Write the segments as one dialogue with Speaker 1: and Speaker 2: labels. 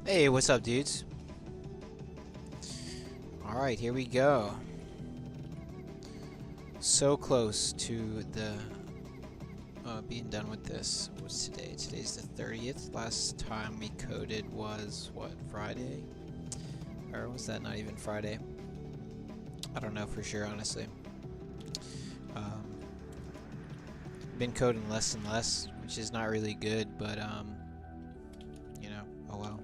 Speaker 1: Hey, what's up, dudes? Alright, here we go. So close to the being done with this. What's today? Today's the 30th. Last time we coded was, what, Friday? Or was that not even Friday? I don't know for sure, honestly. Been coding less and less, which is not really good, but, you know, oh well.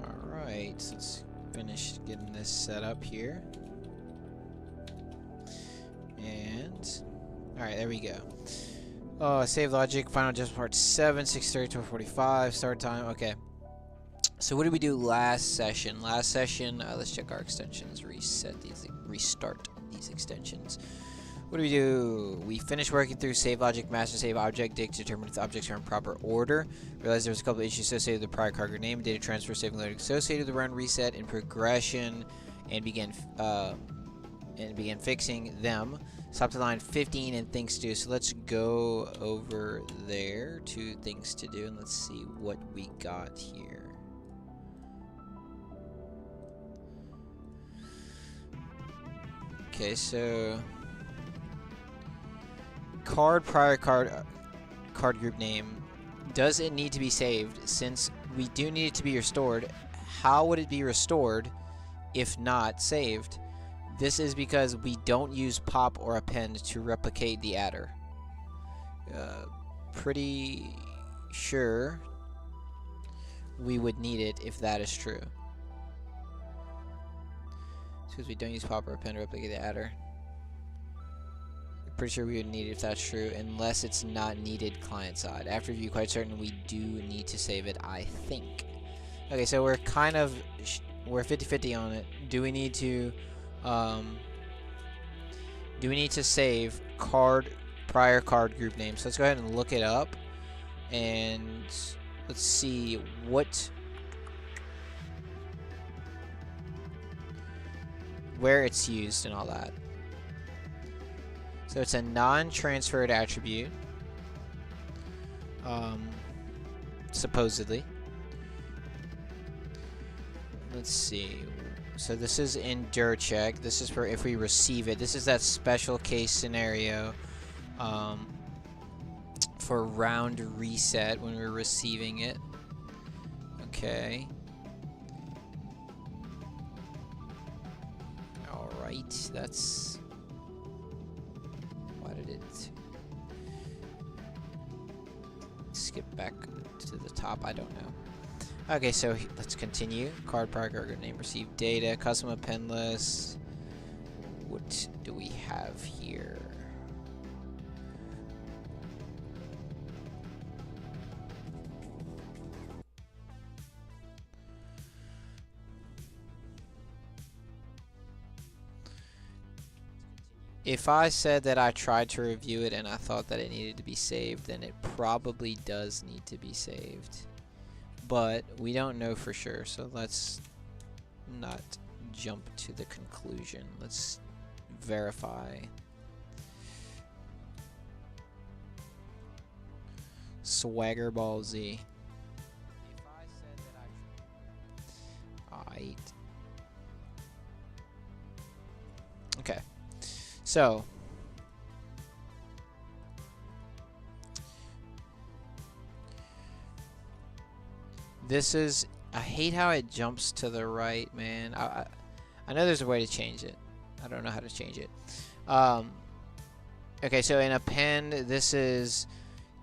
Speaker 1: Alright, so let's finish getting this set up here. And, alright, there we go. Save logic, final adjustment part 7, 6:30 to 45, start time, okay. So what did we do last session? Last session, let's check our extensions, restart these extensions. What do we do? We finished working through save logic, master save object, dig to determine if the objects are in proper order. Realized there was a couple of issues associated with the prior cargo name, data transfer, saving loading associated with the run reset and progression, and began fixing them. Stopped at line 15 and things to do. So let's go over there to things to do and let's see what we got here. Okay, so prior card group name. Does it need to be saved? Since we do need it to be restored, how would it be restored if not saved? This is because we don't use pop or append to replicate the adder. Pretty sure we would need it if that is true. Because we don't use pop or append to replicate the adder. Pretty sure we would need it if that's true, unless it's not needed client side. After review, quite certain we do need to save it, I think. Okay, so we're kind of we're 50-50 on it. Do we need to save prior card group name? So let's go ahead and look it up, and let's see where it's used and all that. So it's a non-transferred attribute, supposedly. Let's see. So this is in dir check. This is for if we receive it. This is that special case scenario for round reset when we're receiving it. Okay. All right. That's. Why did it skip back to the top? I don't know. Okay, so let's continue. Card prior cargo name, received data, custom append list. What do we have here? If I said that I tried to review it and I thought that it needed to be saved, then it probably does need to be saved. But we don't know for sure, so let's not jump to the conclusion. Let's verify. Swagger Ball Z. If I said that Alright. Okay. So this is, I hate how it jumps to the right, man. I know there's a way to change it. I don't know how to change it. Okay, so in append, this is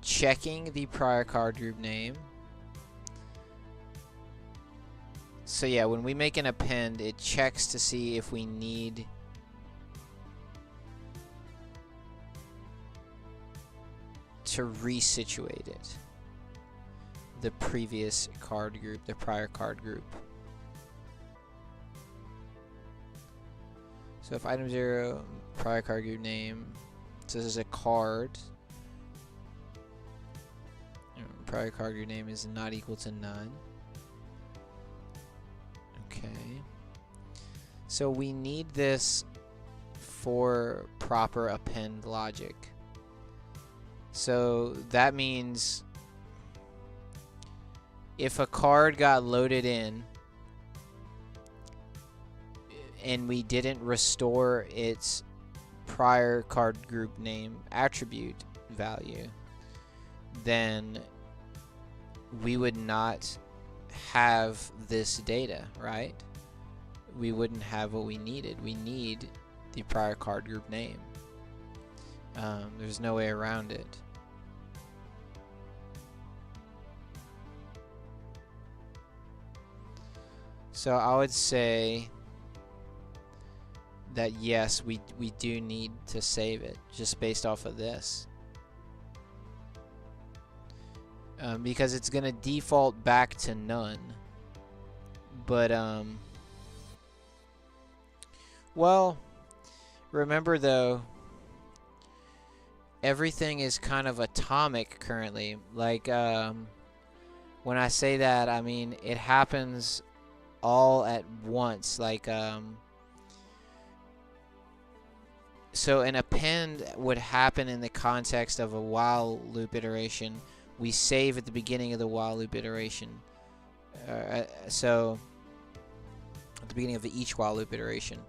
Speaker 1: checking the prior card group name. So yeah, when we make an append, it checks to see if we need to resituate it. The previous card group, the prior card group. So if item 0, prior card group name, so this is a card. Prior card group name is not equal to none. Okay. So we need this for proper append logic. So that means if a card got loaded in and we didn't restore its prior card group name attribute value, then we would not have this data, right? We wouldn't have what we needed. We need the prior card group name. There's no way around it. So I would say that yes, we do need to save it just based off of this. Because it's going to default back to none. But, well, remember though, everything is kind of atomic currently. Like, when I say that, I mean it happens all at once. Like, so an append would happen in the context of a while loop iteration. We save at the beginning of the while loop iteration. So at the beginning of each while loop iteration.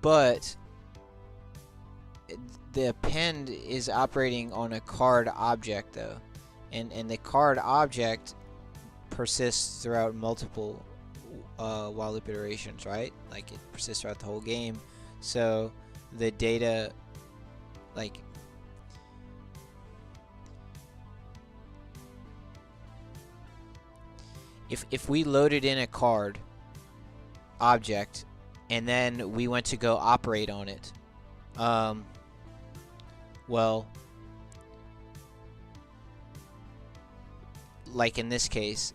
Speaker 1: But the append is operating on a card object though, and the card object persists throughout multiple while loop iterations, right? Like it persists throughout the whole game. So the data, like, if we loaded in a card object and then we went to go operate on it, well, like in this case,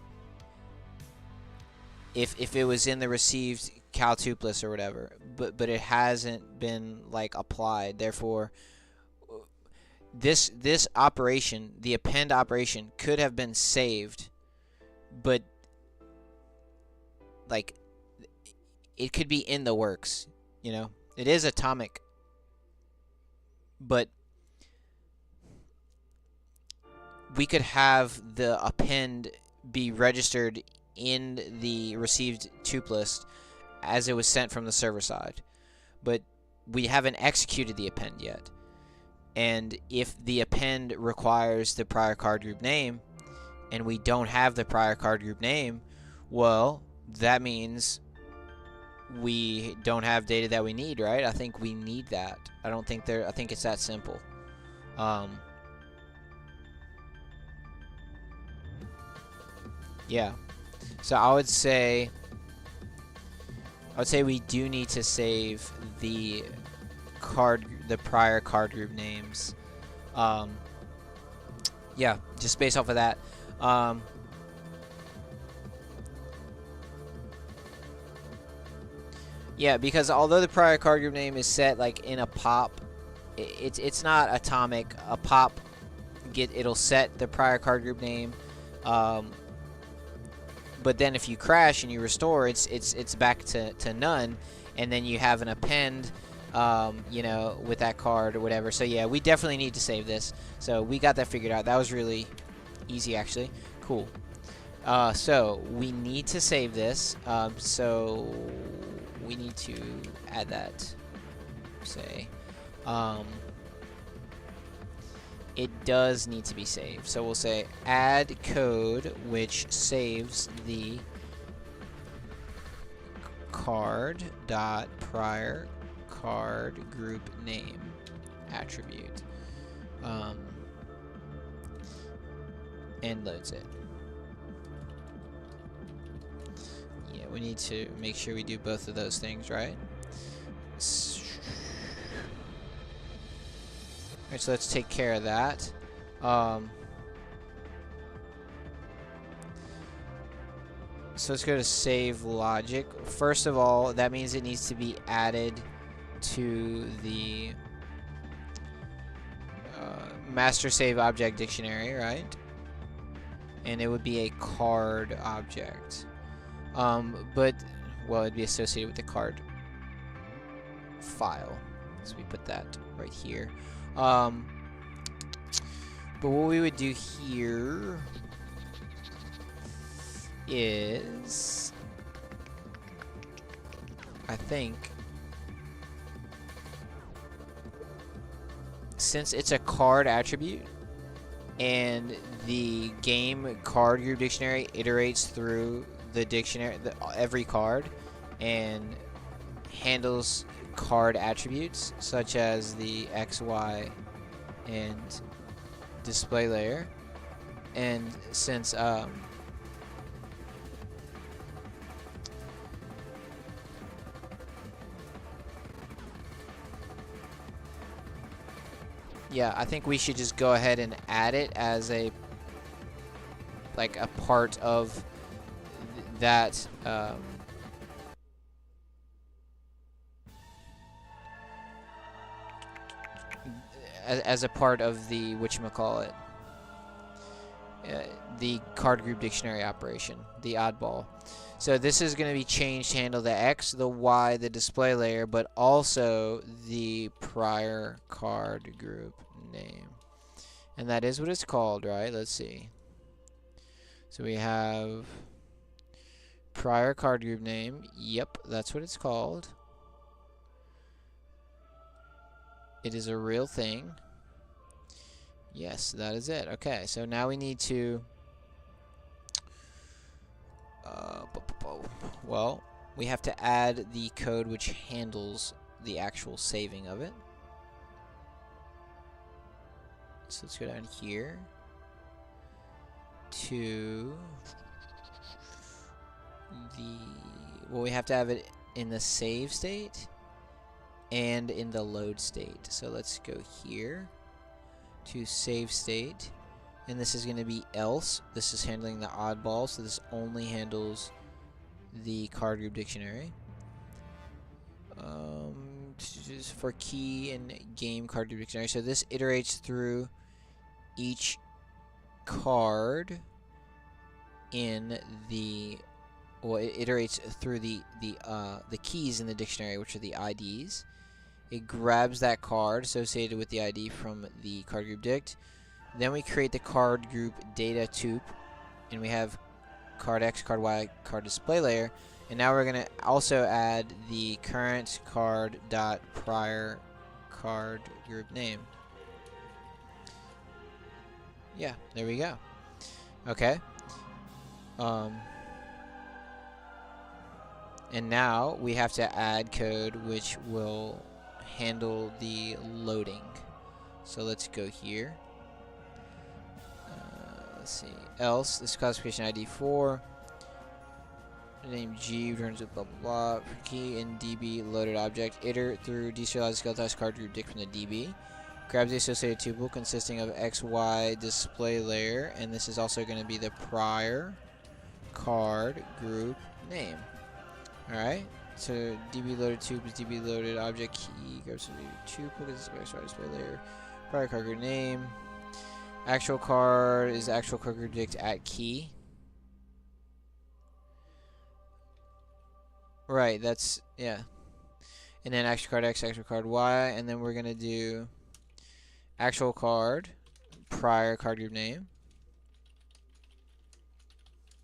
Speaker 1: if it was in the received cal tuplus or whatever, but it hasn't been like applied, therefore this operation, the append operation, could have been saved, but like it could be in the works, you know. It is atomic, but we could have the append be registered in the received tuplist as it was sent from the server side, but we haven't executed the append yet. And if the append requires the prior card group name and we don't have the prior card group name, well, that means we don't have data that we need, right? I think we need that. I think it's that simple. Yeah. So I would say we do need to save the prior card group names. Yeah, just based off of that. Yeah, because although the prior card group name is set like in a pop, it's not atomic. A pop it'll set the prior card group name. But then if you crash and you restore, it's back to none, and then you have an append, you know, with that card or whatever. So yeah, we definitely need to save this. So we got that figured out. That was really easy, actually. Cool. So we need to save this. So we need to add that. Say, it does need to be saved. So we'll say add code which saves the card dot prior card group name attribute, and loads it. Yeah, we need to make sure we do both of those things, right? Alright, so let's take care of that. So let's go to save logic. First of all, that means it needs to be added to the master save object dictionary, right? And it would be a card object. But, well, it'd be associated with the card file. So we put that right here. But what we would do here is, I think, since it's a card attribute and the game card group dictionary iterates through the dictionary, every card, and handles card attributes such as the X, Y, and display layer, and since yeah, I think we should just go ahead and add it as a part of that as a part of the whatchamacallit, the card group dictionary operation, the oddball. So this is going to be changed to handle the X, the Y, the display layer, but also the prior card group name. And that is what it's called, right? Let's see. So we have prior card group name. Yep, that's what it's called. It is a real thing. Yes, that is it. Okay, so now we need to well, we have to add the code which handles the actual saving of it. So let's go down here to the, well, we have to have it in the save state and in the load state. So let's go here to save state, and this is going to be else. This is handling the oddball, so this only handles the card group dictionary. Just for key and game card group dictionary. So this iterates through each card in the, well, it iterates through the keys in the dictionary, which are the IDs. It grabs that card associated with the ID from the card group dict. Then we create the card group data tuple, and we have card X, card Y, card display layer. And now we're going to also add the current card dot prior card group name. Yeah, there we go. Okay. And now we have to add code which will handle the loading. So let's go here. Let's see. Else, this is classification ID 4. Name G returns a blah blah blah. For key in DB loaded object, iter through deserialized skeletonized card group dict from the DB. Grabs the associated tuple consisting of XY display layer, and this is also going to be the prior card group name. Alright, so DB loaded tuple is DB loaded object key. Grabs the tuple is XY display layer. Prior card group name. Actual card is actual card group dict at key. Right, that's, yeah. And then actual card X, actual card Y, and then we're going to do actual card, prior card group name,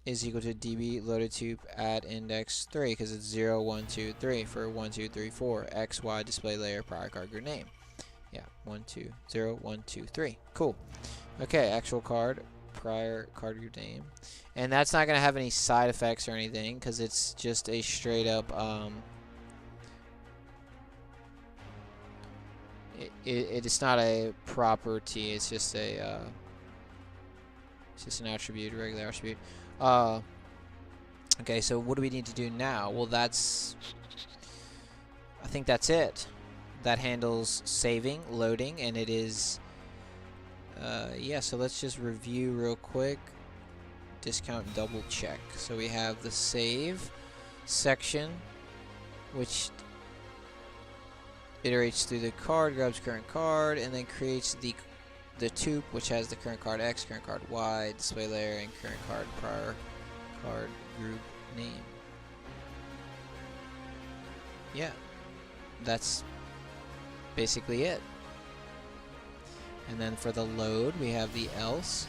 Speaker 1: is equal to DB loaded tuple at index 3, because it's 0, 1, 2, 3 for 1, 2, 3, 4. X, Y, display layer, prior card group name. Yeah, 1, 2, 0, 1, 2, 3. Cool. Okay, actual card, prior card group name. And that's not going to have any side effects or anything, because it's just a straight up, it's not a property, it's just a, it's just an attribute, a regular attribute. Okay, so what do we need to do now? Well, I think that's it. That handles saving, loading, and it is, yeah, so let's just review real quick. discount double check. So we have the save section, which iterates through the card, grabs current card, and then creates the tube, which has the current card X, current card Y, display layer, and current card prior card group name. Yeah, that's basically it. And then for the load, we have the else.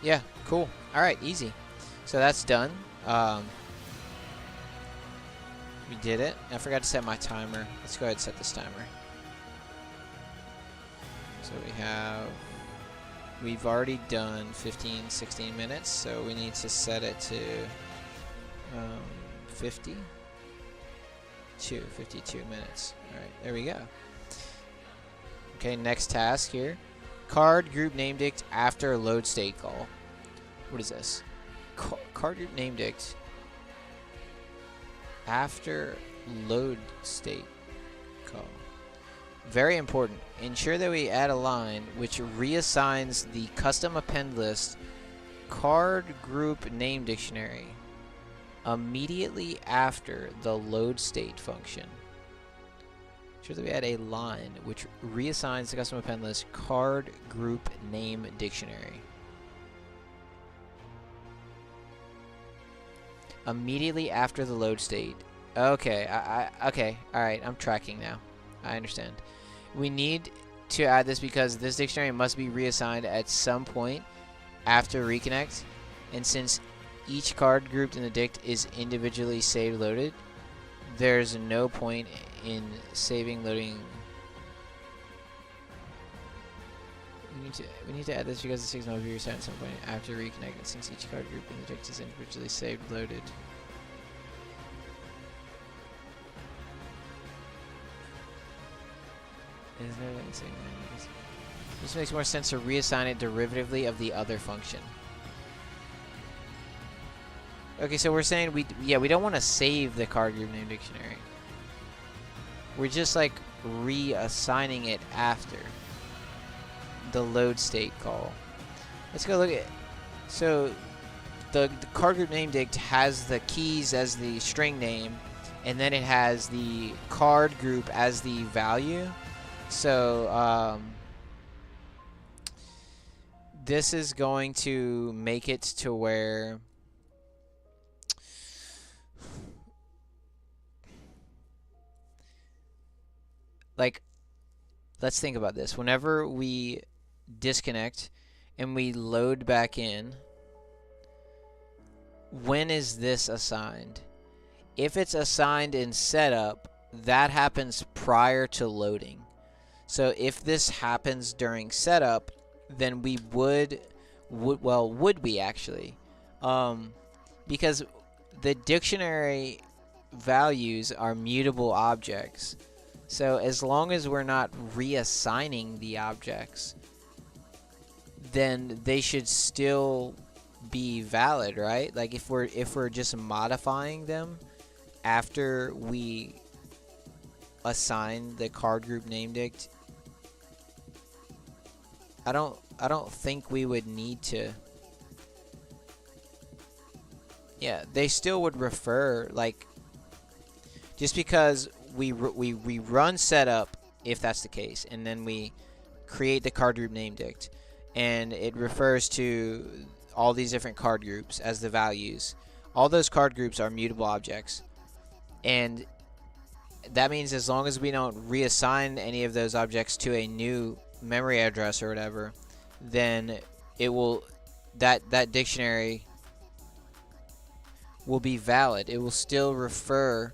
Speaker 1: Yeah, cool. Alright, easy. So that's done. We did it. I forgot to set my timer. Let's go ahead and set this timer. So we've already done 15, 16 minutes, so we need to set it to 52 minutes. Alright, there we go. Okay, next task here. Card group name dict after load state call. What is this? Card group name dict after load state call. Very important. Ensure that we add a line which reassigns the custom append list card group name dictionary immediately after the load state function. Ensure that we add a line which reassigns the custom append list card group name dictionary immediately after the load state. Okay, okay, alright, I'm tracking now. I understand. We need to add this because this dictionary must be reassigned at some point after reconnect, and since each card grouped in the dict is individually saved loaded, there's no point in saving loading. We need to add this because the signal will be reset at some point after reconnecting, since each card group in the dict is individually saved loaded. This makes more sense to reassign it derivatively of the other function. Okay, so we're saying we don't want to save the card group name dictionary. We're just like reassigning it after the load state call. Let's go look at it. So the card group name dict has the keys as the string name, and then it has the card group as the value. So this is going to make it to where like, let's think about this. Whenever we disconnect and we load back in, when is this assigned? If it's assigned in setup, that happens prior to loading. So if this happens during setup, then we would we actually? Because the dictionary values are mutable objects. So as long as we're not reassigning the objects, then they should still be valid, right? Like if we're just modifying them after we assign the card group name dict, I don't think we would need to. Yeah, they still would refer, like, just because we run setup, if that's the case, and then we create the card group name dict, and it refers to all these different card groups as the values. All those card groups are mutable objects, and that means as long as we don't reassign any of those objects to a new memory address or whatever, then it will that dictionary will be valid. It will still refer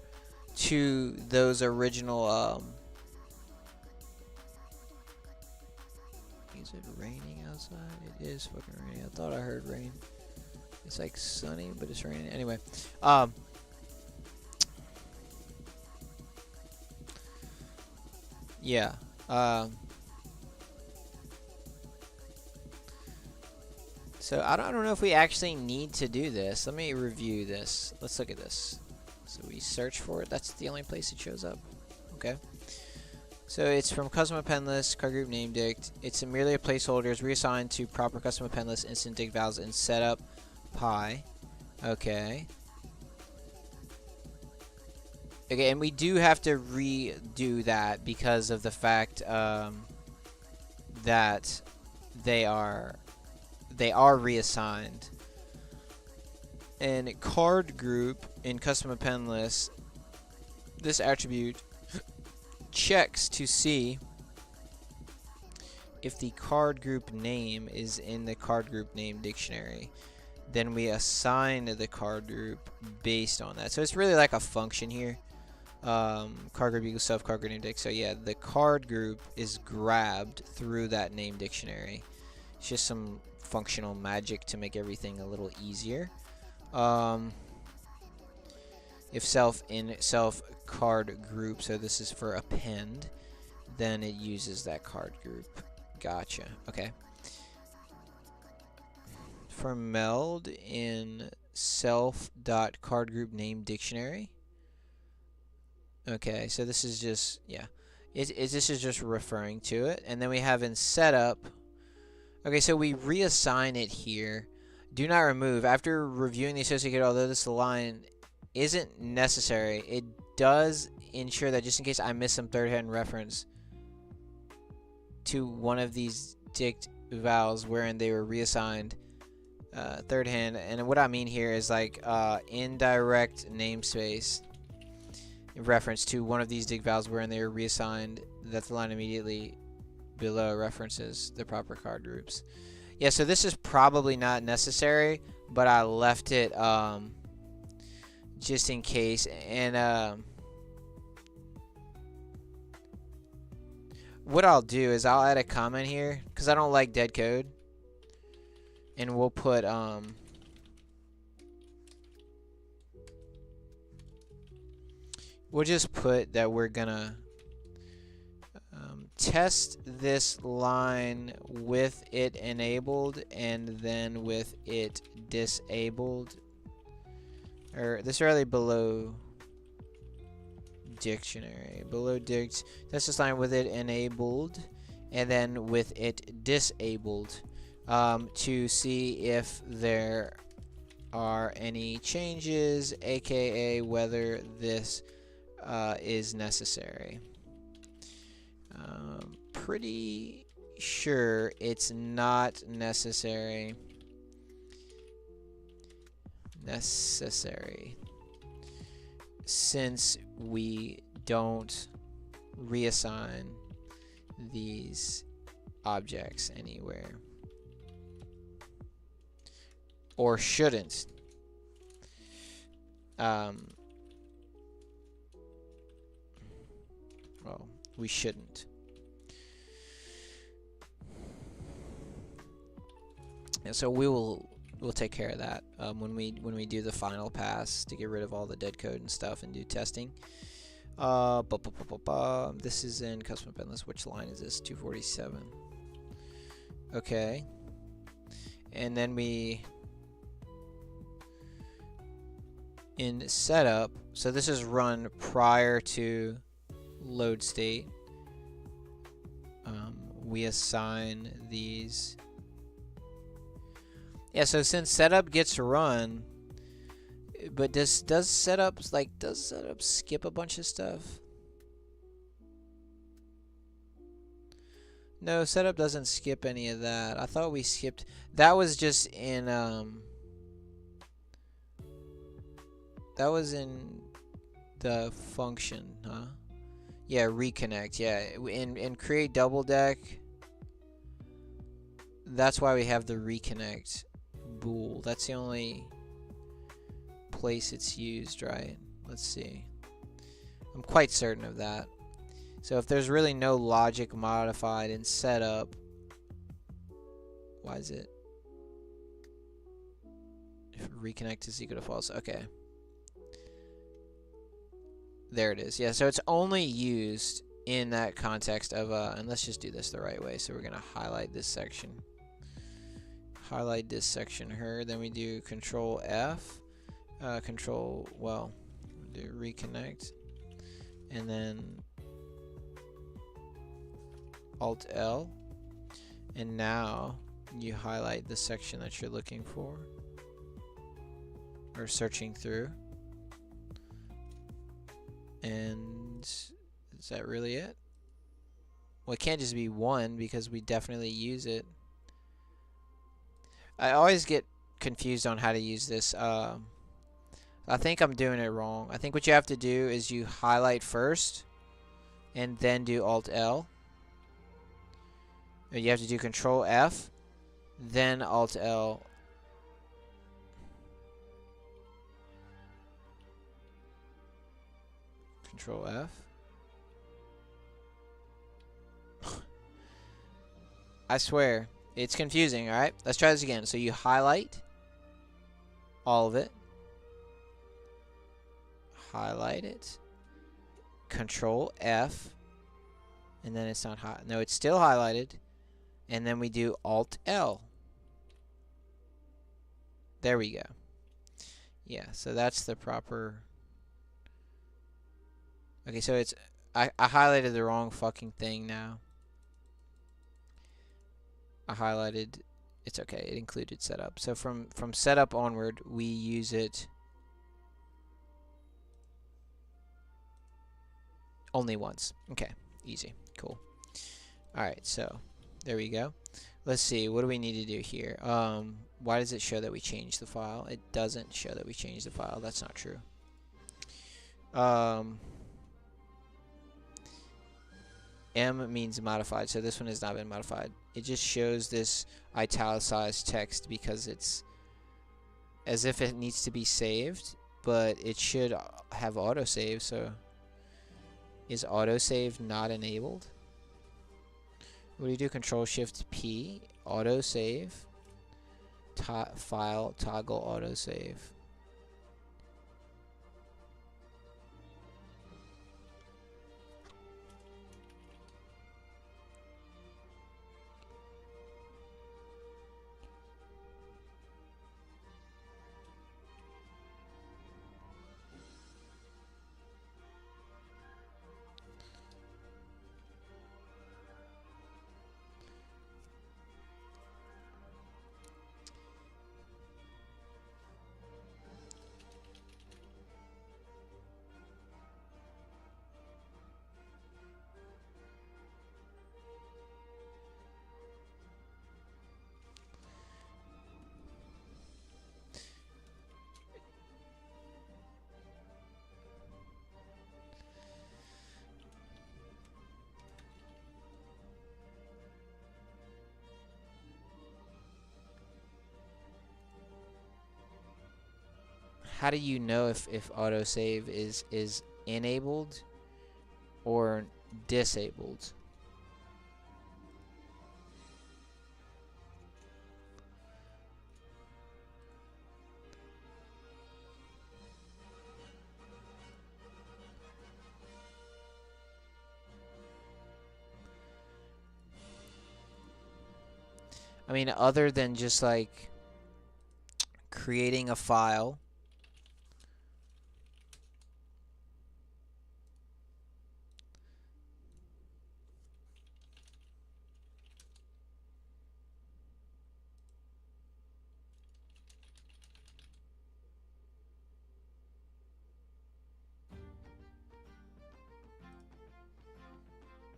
Speaker 1: to those original is it raining outside? It is fucking raining. I thought I heard rain. It's like sunny, but it's raining. Anyway, yeah. So I don't know if we actually need to do this. Let me review this. Let's look at this. So we search for it. That's the only place it shows up. Okay. So it's from custom append list, card group name dict. It's merely a placeholder. It's reassigned to proper custom append list instant dict vowels in setup pi. Okay. Okay, and we do have to redo that because of the fact that they are reassigned. And card group in custom append list, this attribute checks to see if the card group name is in the card group name dictionary. Then we assign the card group based on that. So it's really like a function here. Card group equals self card group name dict. So yeah, the card group is grabbed through that name dictionary. It's just some functional magic to make everything a little easier. If self in self card group, so this is for append, then it uses that card group. Gotcha. Okay. For meld in self.cardGroup name dictionary. Okay, so this is just, yeah, this is just referring to it. And then we have in setup. Okay, so we reassign it here. Do not remove. After reviewing the associated, although this line isn't necessary, it does ensure that just in case I miss some third hand reference to one of these dict vowels wherein they were reassigned third hand. And what I mean here is like indirect namespace in reference to one of these dict vowels wherein they were reassigned, that the line immediately below references the proper card groups. Yeah, so this is probably not necessary, but I left it just in case. And what I'll do is I'll add a comment here because I don't like dead code, and we'll put we'll just put that we're gonna test this line with it enabled and then with it disabled, or this really below dictionary, below dict, test this line with it enabled and then with it disabled, to see if there are any changes, aka whether this is necessary. Pretty sure it's not necessary. Since we don't reassign these objects anywhere, or shouldn't. Well, we shouldn't. And so we'll take care of that when we do the final pass to get rid of all the dead code and stuff and do testing. This is in custom append list. Which line is this? 247. Okay. And then we in setup. So this is run prior to load state. We assign these. Yeah, so since setup gets run, but does setup skip a bunch of stuff? No, setup doesn't skip any of that. I thought we skipped. That was just in that was in the function, huh? Yeah, reconnect. Yeah, in create double deck. That's why we have the reconnect bool. That's the only place it's used, right? Let's see. I'm quite certain of that. So if there's really no logic modified in setup, why is it? If reconnect is equal to false, okay. There it is. Yeah, so it's only used in that context of and let's just do this the right way. So we're gonna highlight this section. Highlight this section here. Then we do Control F. Do reconnect, and then Alt L, and now you highlight the section that you're looking for or searching through. And is that really it? Well, it can't just be one because we definitely use it. I always get confused on how to use this. I think I'm doing it wrong. I think what you have to do is you highlight first and then do Alt L. You have to do Control F, then Alt L. Control F. I swear, it's confusing, alright? Let's try this again. So you highlight all of it. Highlight it. Control F. And then it's not hot. No, it's still highlighted. And then we do Alt L. There we go. Yeah, so that's the proper... Okay, so it's... I highlighted the wrong fucking thing now. I highlighted... It's okay, it included setup. So from setup onward, we use it only once. Okay, easy. Cool. Alright, so there we go. Let's see, what do we need to do here? Why does it show that we changed the file? It doesn't show that we changed the file. That's not true. M means modified, so this one has not been modified. It just shows this italicized text because it's as if it needs to be saved, but it should have autosave, so is autosave not enabled? What do you do? Control Shift P, autosave, file, toggle autosave. How do you know if autosave is enabled or disabled? I mean, other than just like creating a file.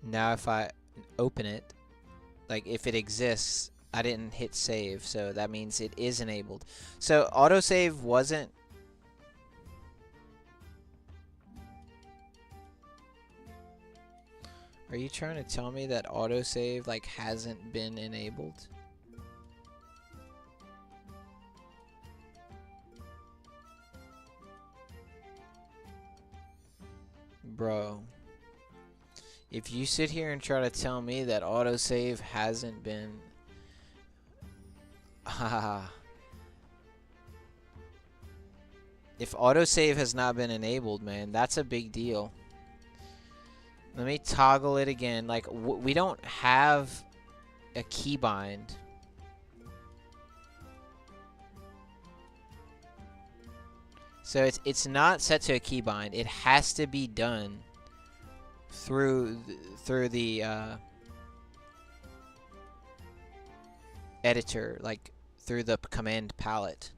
Speaker 1: Now if I open it, like if it exists, I didn't hit save, so that means it is enabled. So autosave wasn't... Are you trying to tell me that autosave like hasn't been enabled? Bro. If you sit here and try to tell me that autosave hasn't been... If autosave has not been enabled, man, that's a big deal. Let me toggle it again. Like, we don't have a keybind. So it's not set to a keybind. It has to be done through the editor, like through the command palette.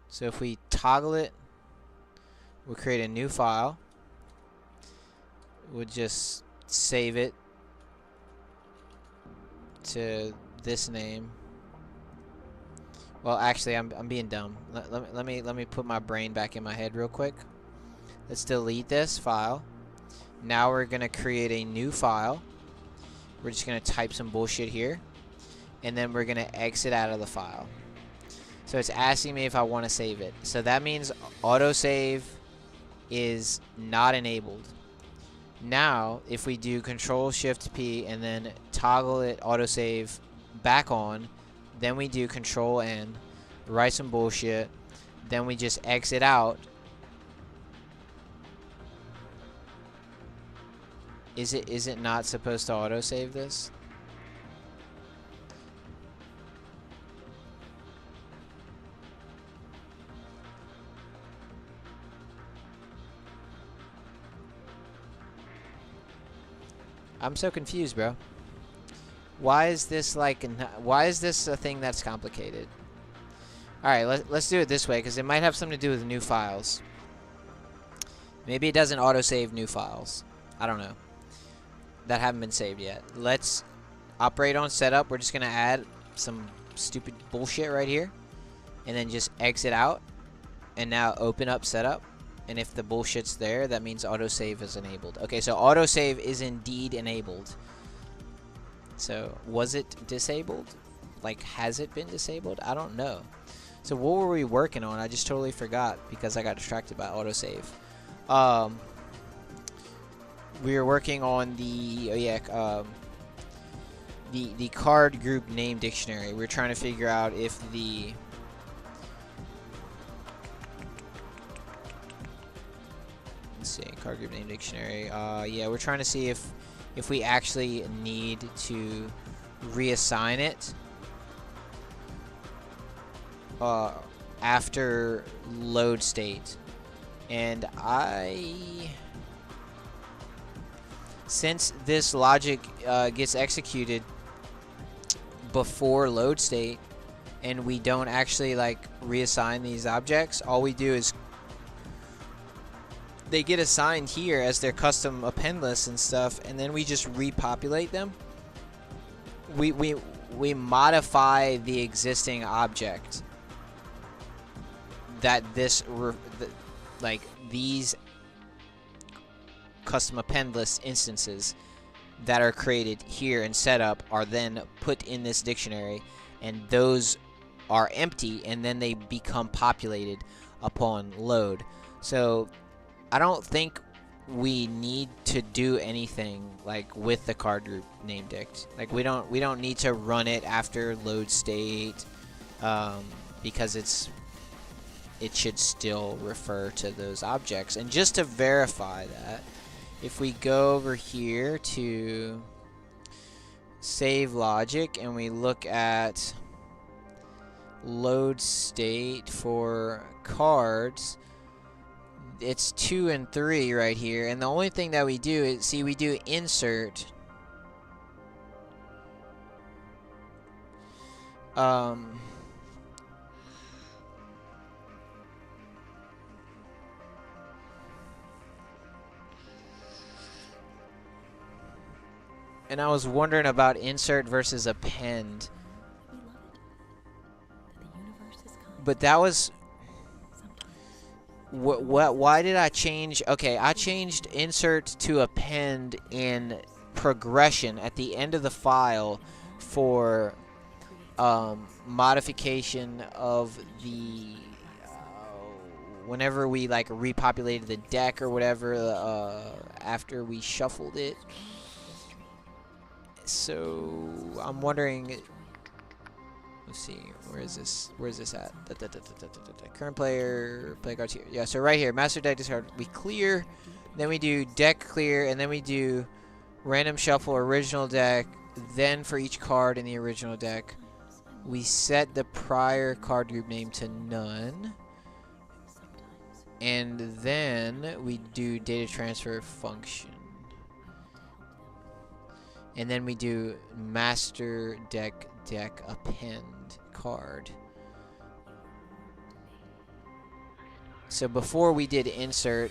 Speaker 1: So if we toggle it, we'll create a new file. We'll just save it to this name. Well, actually, I'm being dumb. Let me put my brain back in my head real quick. Let's delete this file. Now we're gonna create a new file. We're just gonna type some bullshit here, and then we're gonna exit out of the file. So it's asking me if I want to save it. So that means autosave is not enabled. Now, if we do Control-Shift-P and then toggle it autosave back on, then we do Control-N, write some bullshit, then we just exit out. Is it not supposed to autosave this? I'm so confused, bro. Why is this like? Why is this a thing that's complicated? All right, let's do it this way because it might have something to do with new files. Maybe it doesn't autosave new files. I don't know. That haven't been saved yet. Let's operate on setup. We're just gonna add some stupid bullshit right here, and then just exit out, and now open up setup. And if the bullshit's there, that means autosave is enabled. Okay, so autosave is indeed enabled. So, was it disabled? Like, has it been disabled? I don't know. So, what were we working on? I just totally forgot because I got distracted by autosave. We were working on the, the card group name dictionary. We're trying to figure out if the... Let's see, card group name dictionary. Yeah, we're trying to see if we actually need to reassign it after load state. And since this logic gets executed before load state, and we don't actually like reassign these objects, all we do is they get assigned here as their custom append lists and stuff, and then we just repopulate them. We modify the existing object that like these custom append list instances that are created here in setup are then put in this dictionary, and those are empty, and then they become populated upon load. So I don't think we need to do anything like with the card group name dict. Like we don't need to run it after load state because it should still refer to those objects. And just to verify that, if we go over here to save logic and we look at load state for cards, it's 2 and 3 right here, and the only thing that we do is, see, we do insert and I was wondering about insert versus append, but that was why did I change? Okay, I changed insert to append in progression at the end of the file for modification of the whenever we like repopulated the deck or whatever after we shuffled it. So I'm wondering, let's see, where is this at? Current player, play cards here. Yeah, so right here, master deck discard. We clear, then we do deck clear, and then we do random shuffle original deck. Then for each card in the original deck, we set the prior card group name to none. And then we do data transfer function. And then we do master deck append card. So before we did insert,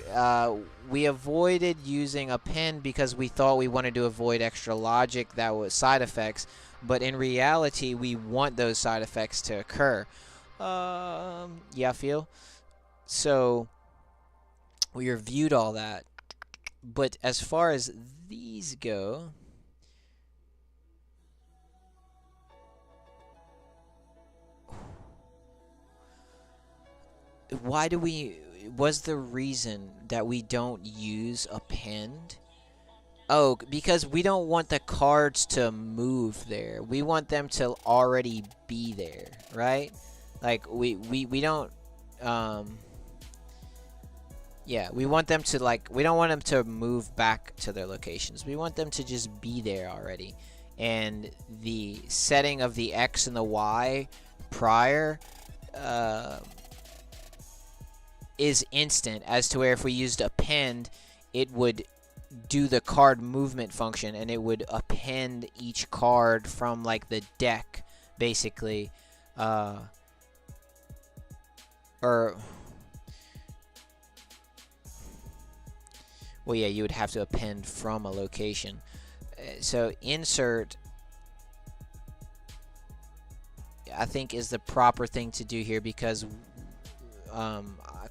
Speaker 1: we avoided using append because we thought we wanted to avoid extra logic that was side effects. But in reality, we want those side effects to occur. Yeah, feel? So we reviewed all that. But as far as these go, why do we, was the reason that we don't use append? Oh, because we don't want the cards to move there. We want them to already be there, right? Like, we don't, yeah, we want them to, like, we don't want them to move back to their locations. We want them to just be there already. And the setting of the X and the Y prior is instant, as to where if we used append, it would do the card movement function, and it would append each card from, like, the deck, basically. Or... well, yeah, you would have to append from a location. So insert, I think, is the proper thing to do here, because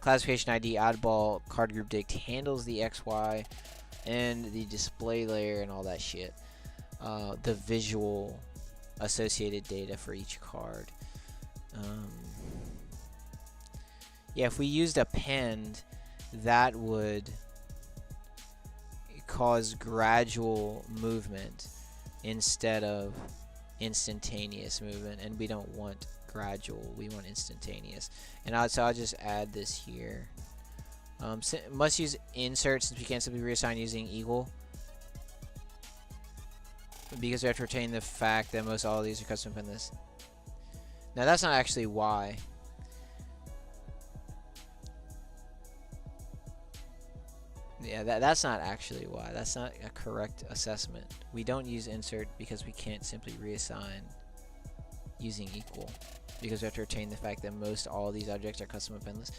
Speaker 1: classification ID oddball card group dict handles the XY and the display layer and all that shit. The visual associated data for each card. Yeah, if we used append, that would cause gradual movement instead of instantaneous movement, and we don't want gradual, we want instantaneous. And so I'll just add this here. Must use insert, since we can't simply reassign using equal, because we have to retain the fact that most all of these are custom in this. Now that's not actually why. Yeah, that's not actually why. That's not a correct assessment. We don't use insert because we can't simply reassign using equal, because we have to retain the fact that most all these objects are custom appendless.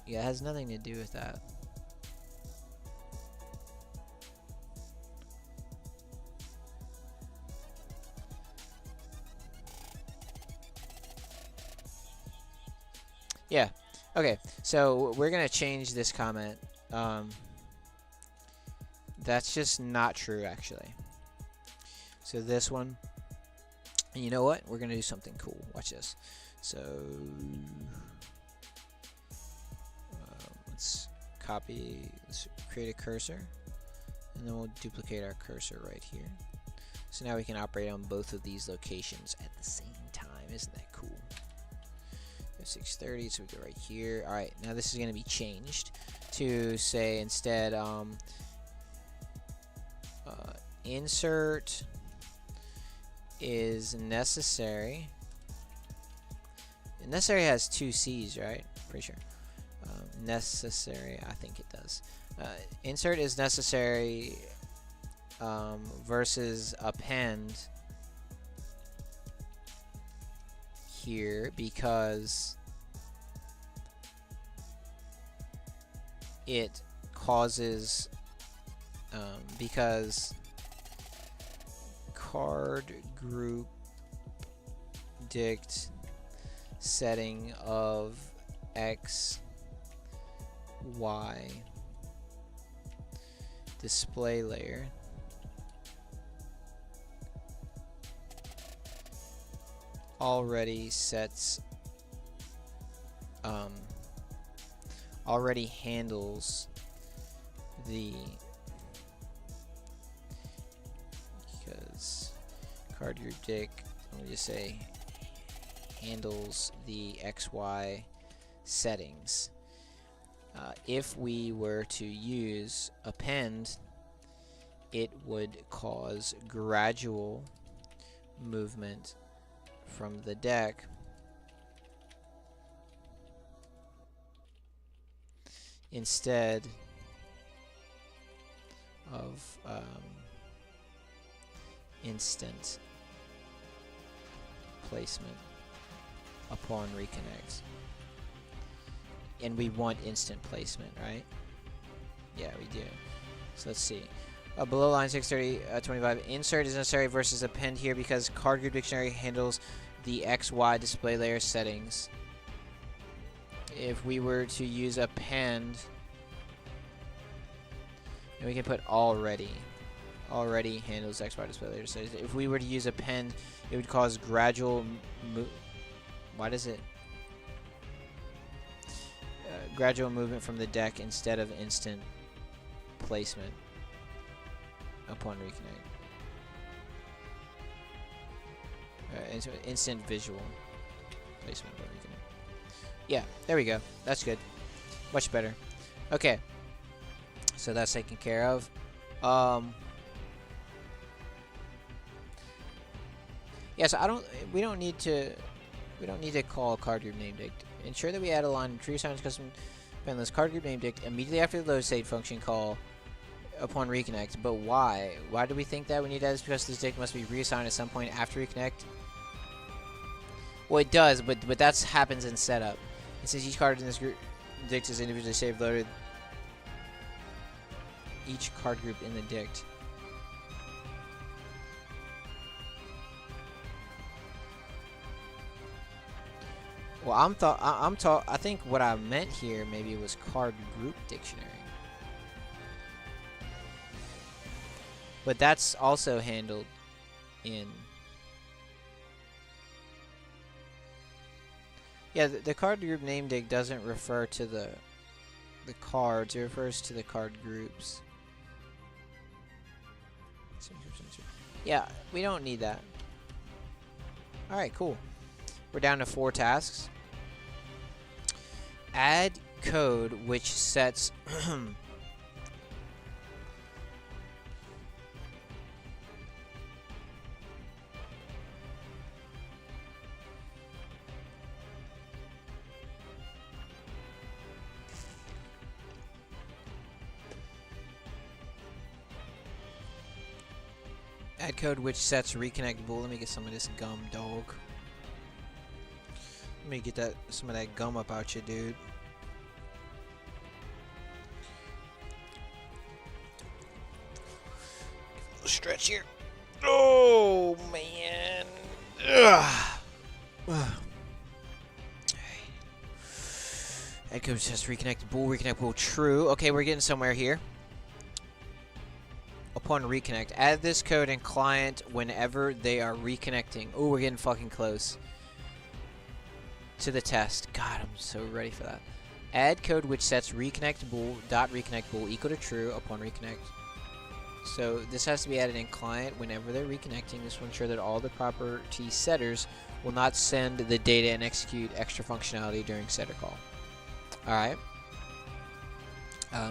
Speaker 1: Yeah, it has nothing to do with that. Yeah. Okay, so we're gonna change this comment. That's just not true, actually. So this one, and you know what? We're gonna do something cool. Watch this. So let's copy. Let's create a cursor, and then we'll duplicate our cursor right here. So now we can operate on both of these locations at the same time. Isn't that cool? 630, so we go right here. Alright, now this is going to be changed to say instead insert is necessary. Necessary has two C's, right? Pretty sure. Necessary, I think it does. Insert is necessary versus append here, because it causes because card group dict setting of X Y display layer already sets already handles the, because card group dict, let me just say, handles the XY settings. If we were to use append, it would cause gradual movement from the deck instead of instant placement upon reconnect. And we want instant placement, right? Yeah, we do. So let's see. Below line 630, 25, insert is necessary versus append here because card group dictionary handles the XY display layer settings. If we were to use append, and we can put already handles XY display layer settings. If we were to use append, it would cause gradual why does it gradual movement from the deck instead of instant placement upon reconnect. Instant visual placement upon reconnect. Yeah, there we go. That's good. Much better. Okay. So that's taken care of. Yeah, so we don't need to call card group name dict. Ensure that we add a line true signs custom append list card group name dict immediately after the load state function call upon reconnect. But why? Why do we think that we need that? Is because this dict must be reassigned at some point after reconnect. Well, it does, but that happens in setup. And since each card in this group dict is individually saved loaded, each card group in the dict. Well, I think what I meant here maybe was card group dictionary. But that's also handled in... Yeah, the card group name dig doesn't refer to the cards, it refers to the card groups. Yeah, we don't need that. Alright, cool. We're down to 4 tasks. Add code which sets add code which sets reconnect bool. Let me get some of this gum, dog. Let me get some of that gum up out you, dude. Stretch here. Oh man. Add code says reconnect bool true. Okay, we're getting somewhere here. Upon reconnect, add this code in client whenever they are reconnecting. Oh, we're getting fucking close to the test. God, I'm so ready for that. Add code which sets reconnect bool equal to true upon reconnect. So this has to be added in client whenever they're reconnecting. This will ensure that all the property setters will not send the data and execute extra functionality during setter call. Alright.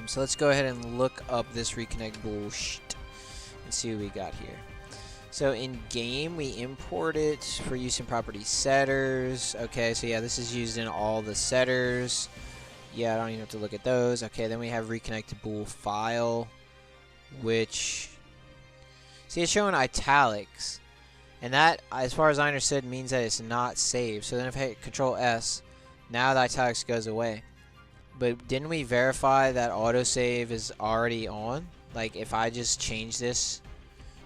Speaker 1: So let's go ahead and look up this reconnect bool and see what we got here. So in game, we import it for use in property setters. Okay, so yeah, this is used in all the setters. Yeah, I don't even have to look at those. Okay, then we have reconnect bool file, which, see, it's showing italics, and that, as far as I understood, means that it's not saved. So then if I hit Control S, now the italics goes away. But didn't we verify that autosave is already on? Like, if I just change this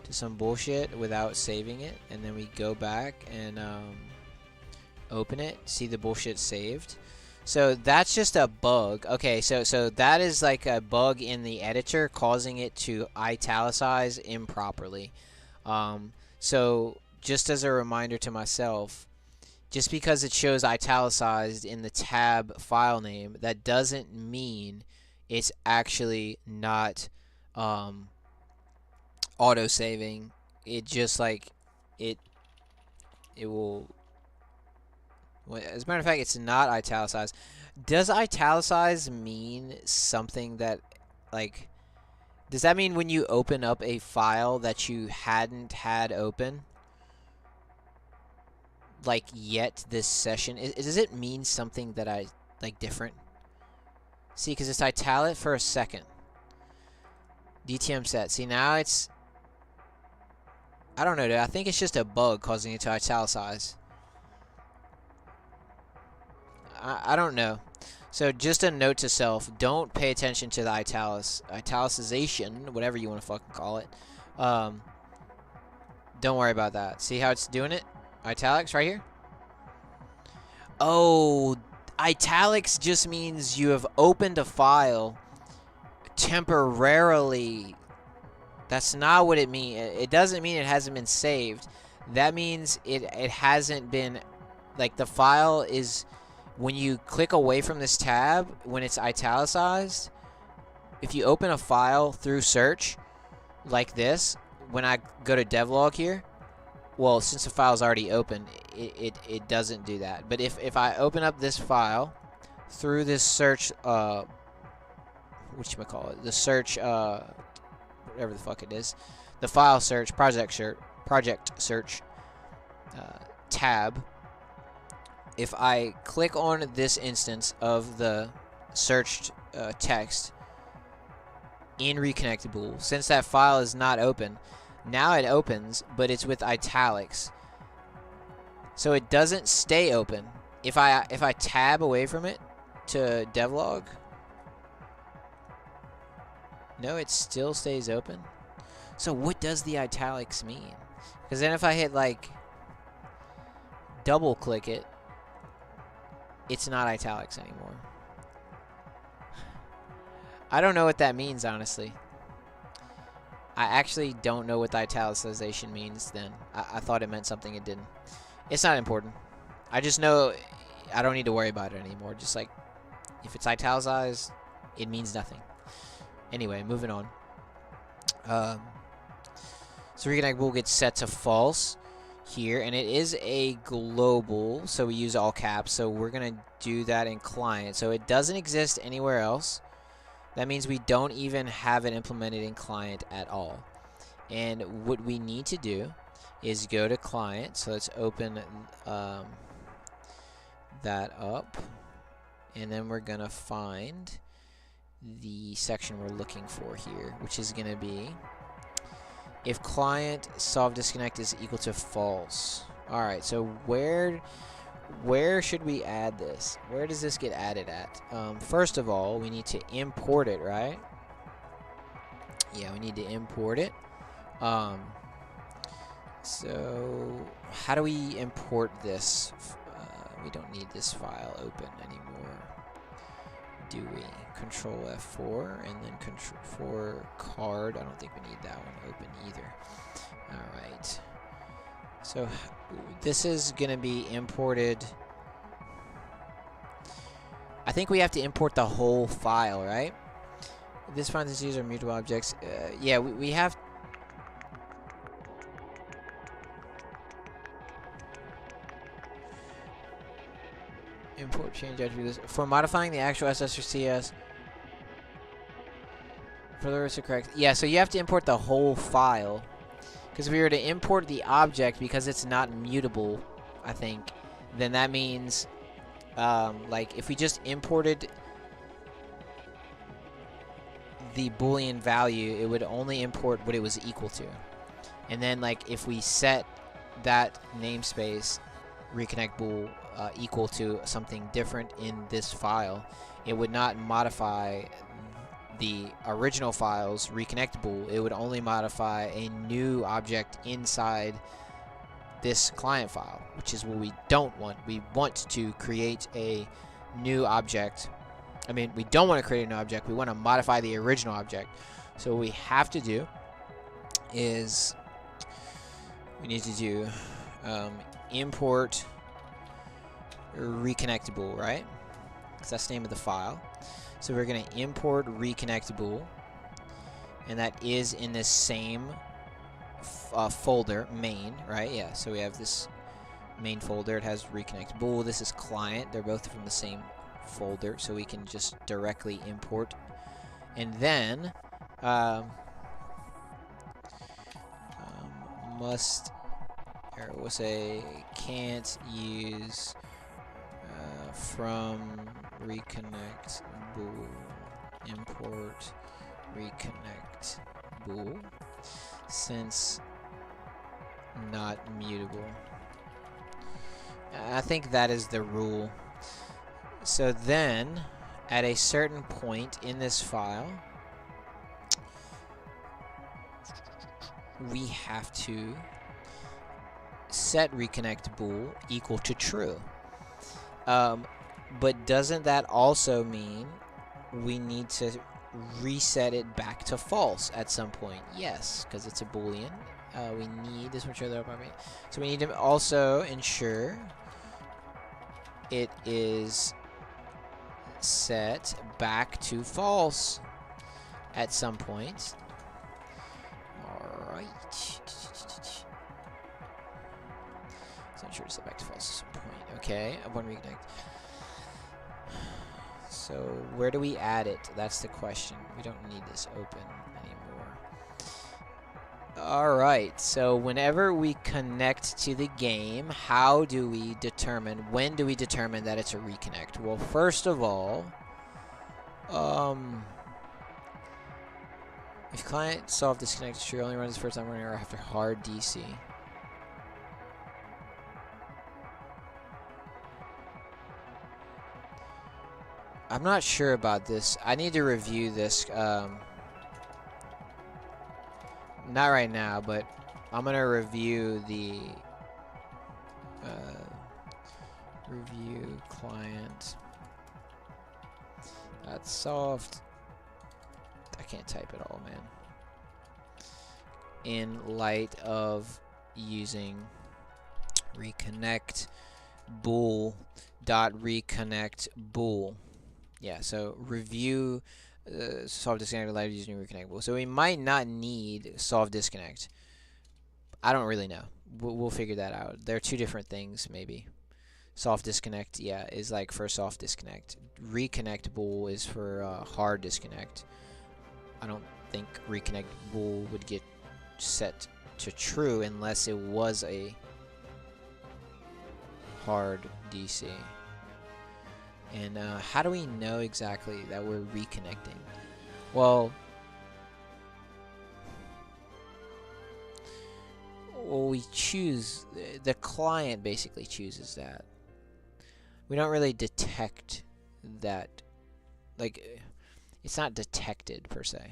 Speaker 1: to some bullshit without saving it, and then we go back and open it, see the bullshit saved. So that's just a bug. Okay, so that is like a bug in the editor causing it to italicize improperly. So just as a reminder to myself, just because it shows italicized in the tab file name, that doesn't mean it's actually not auto-saving. It just, like, it will, as a matter of fact, it's not italicized. Does italicize mean something that, like, does that mean when you open up a file that you hadn't had open, like, yet this session, does it mean something that like, different? See, because it's italic for a second. DTM set. See, now it's... I don't know, dude. I think it's just a bug causing it to italicize. I don't know. So just a note to self, don't pay attention to the italicization, whatever you want to fucking call it. Don't worry about that. See how it's doing it? Italics right here? Oh, italics just means you have opened a file temporarily. That's not what it means. It doesn't mean it hasn't been saved. That means it hasn't been, like, the file is, when you click away from this tab, when it's italicized, if you open a file through search, like this, when I go to devlog here, well, since the file's already open, it doesn't do that. But if I open up this file through this search, whatchamacallit, the search, whatever the fuck it is, the file search, project search tab, if I click on this instance of the searched text in Reconnectable, since that file is not open, now it opens, but it's with italics, so it doesn't stay open. If I tab away from it to devlog, no, it still stays open. So what does the italics mean? Because then if I hit, like, double click it, it's not italics anymore. I don't know what that means, honestly. I actually don't know what the italicization means then. I thought it meant something it didn't. It's not important. I just know I don't need to worry about it anymore. Just like, if it's italicized, it means nothing. Anyway, moving on. So reconnect bool gets set to false here, and it is a global, so we use all caps, so we're gonna do that in client. So it doesn't exist anywhere else. That means we don't even have it implemented in client at all. And what we need to do is go to client. So let's open that up, and then we're gonna find the section we're looking for here, which is gonna be if client solve disconnect is equal to false. Alright, so where should we add this? Where does this get added at? First of all, we need to import it, right? Yeah, we need to import it. So how do we import this? We don't need this file open anymore, do we? Control F4 and then control for card. I don't think we need that one open either. Alright. So this is going to be imported. I think we have to import the whole file, right? This finds its user mutable objects. Yeah, we have. Import change attribute for modifying the actual SS or CS. For the rest of correct. Yeah, so you have to import the whole file. Because if we were to import the object because it's not mutable, I think, then that means, like, if we just imported the Boolean value, it would only import what it was equal to. And then, like, if we set that namespace, reconnect bool, equal to something different in this file, it would not modify the original file's reconnect bool. It would only modify a new object inside this client file, which is what we don't want. We want to create a new object. I mean, we don't want to create a new object. We want to modify the original object. So what we have to do is we need to do import reconnectable, right? Because that's the name of the file. So we're going to import reconnectable, and that is in this same folder, main, right? Yeah, so we have this main folder. It has reconnectable. This is client. They're both from the same folder, so we can just directly import. And then must, or we'll say can't use from reconnect bool import reconnect bool, since not mutable. I think that is the rule. So then, at a certain point in this file, we have to set reconnect bool equal to true. But doesn't that also mean we need to reset it back to false at some point? Yes, because it's a boolean. We need this mature that apartment. So we need to also ensure it is set back to false at some point. Alright. So ensure it's set back to false at some point. Okay, I want to reconnect. So where do we add it? That's the question. We don't need this open anymore. Alright, so whenever we connect to the game, how do we determine, when do we determine that it's a reconnect? Well, first of all, if client solve disconnect is true, only runs the first time running or after hard DC. I'm not sure about this. I need to review this. Not right now, but I'm gonna review the review client. That's solved. I can't type it all, man. In light of using reconnect bool dot reconnect bool. Yeah, so review solve disconnect live using reconnect bool. So we might not need solve disconnect. I don't really know. We'll figure that out. There are two different things, maybe. Solve disconnect, yeah, is like for soft disconnect. Reconnect bool is for hard disconnect. I don't think reconnect bool would get set to true unless it was a hard DC. And how do we know exactly that we're reconnecting? Well, we choose, the client basically chooses that. We don't really detect that, like, it's not detected per se.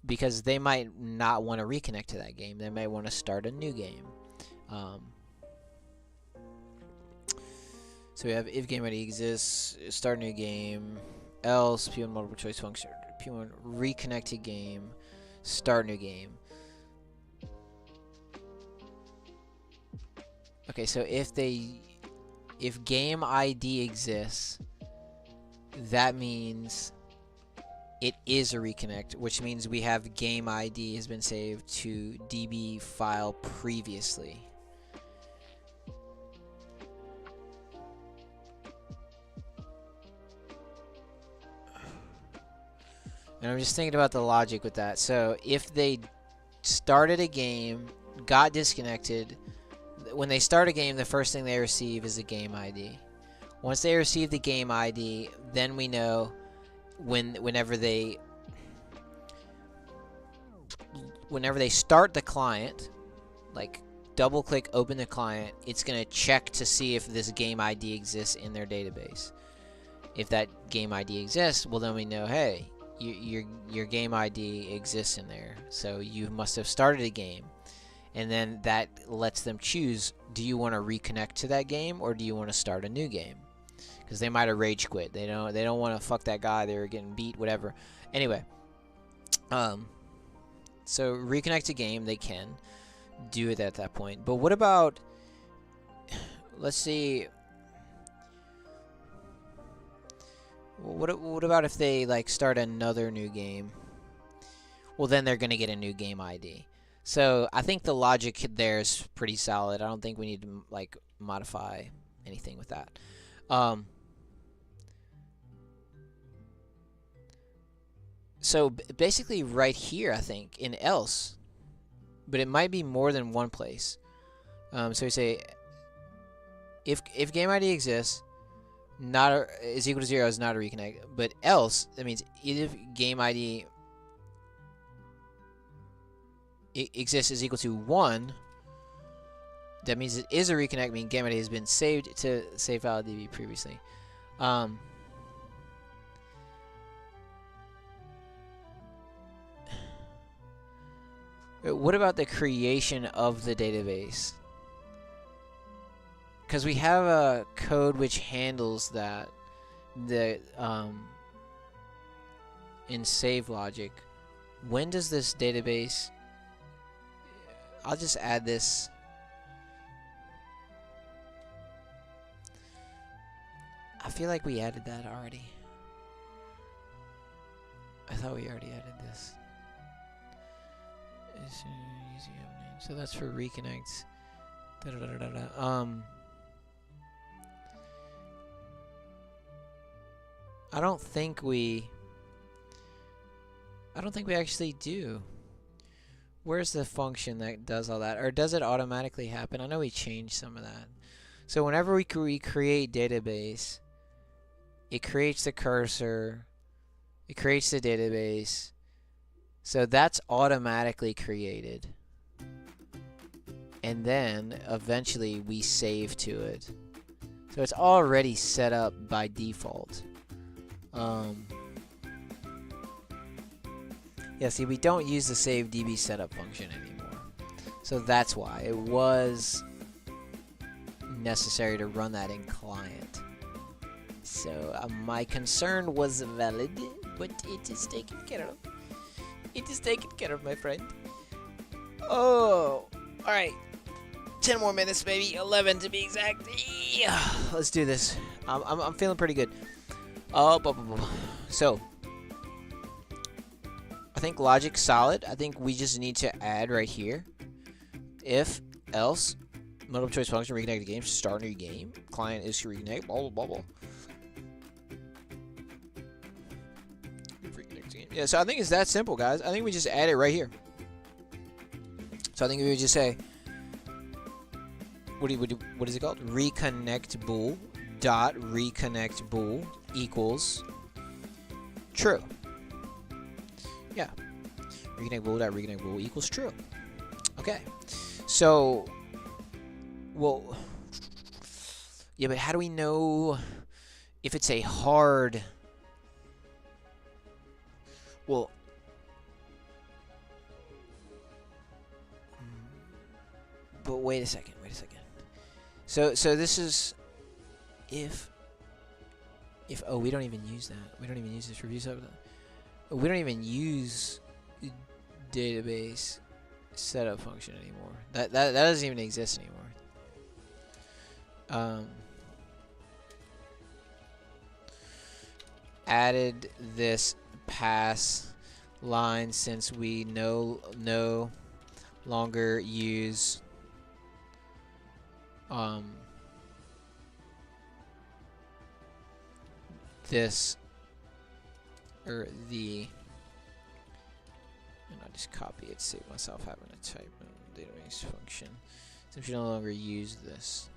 Speaker 1: Because they might not want to reconnect to that game. They might want to start a new game. So we have if game ID exists, start a new game, else P1 multiple choice function, P1 reconnected game, start new game. Okay, so if game ID exists, that means it is a reconnect, which means we have game ID has been saved to DB file previously. And I'm just thinking about the logic with that. So if they started a game, got disconnected, when they start a game, the first thing they receive is a game ID. Once they receive the game ID, then we know whenever they start the client, like double click open the client, it's going to check to see if this game ID exists in their database. If that game ID exists, well then we know, hey, your game ID exists in there, so you must have started a game. And then that lets them choose, do you want to reconnect to that game or do you want to start a new game? Because they might have rage quit. They don't want to fuck that guy. They were getting beat, whatever. Anyway, so reconnect a game, they can do it at that point. But what about, let's see, what about if they like start another new game? Well, then they're gonna get a new game ID. So I think the logic there is pretty solid. I don't think we need to like modify anything with that. So basically right here, I think, in else, but it might be more than one place. So we say, if game ID exists, is equal to 0 is not a reconnect, but else, that means if game ID exists is equal to 1, that means it is a reconnect, meaning game ID has been saved to save valid DB previously. What about the creation of the database? Because we have a code which handles that, in save logic. When does this database? I'll just add this. I feel like we added that already. I thought we already added this. So that's for reconnects. I don't think we actually do. Where's the function that does all that? Or does it automatically happen? I know we changed some of that. So whenever we create database, it creates the cursor, it creates the database. So that's automatically created. And then eventually we save to it. So it's already set up by default. Yeah, see, we don't use the save DB setup function anymore. So that's why it was necessary to run that in client. So my concern was valid, but it is taken care of. It is taken care of, my friend. Oh, alright. 10 more minutes, baby. 11 to be exact. Yeah. Let's do this. I'm feeling pretty good. So, I think logic's solid. I think we just need to add right here. If, else, multiple choice function, reconnect the game, start a new game. Client is to reconnect, blah, blah, blah, blah. Yeah, so I think it's that simple, guys. I think we just add it right here. So I think we would just say, what is it called? Reconnect bool dot reconnect bool equals true. Yeah. Reconnect bool dot reconnect bool equals true. Okay. So, well, yeah, but how do we know if it's a hard? Well, but wait a second. So this is if oh, we don't even use that. We don't even use this review sub. We don't even use database setup function anymore. That doesn't even exist anymore. Added this pass line since we no longer use this or the, and I'll just copy it, save myself having to type in database function since we no longer use this,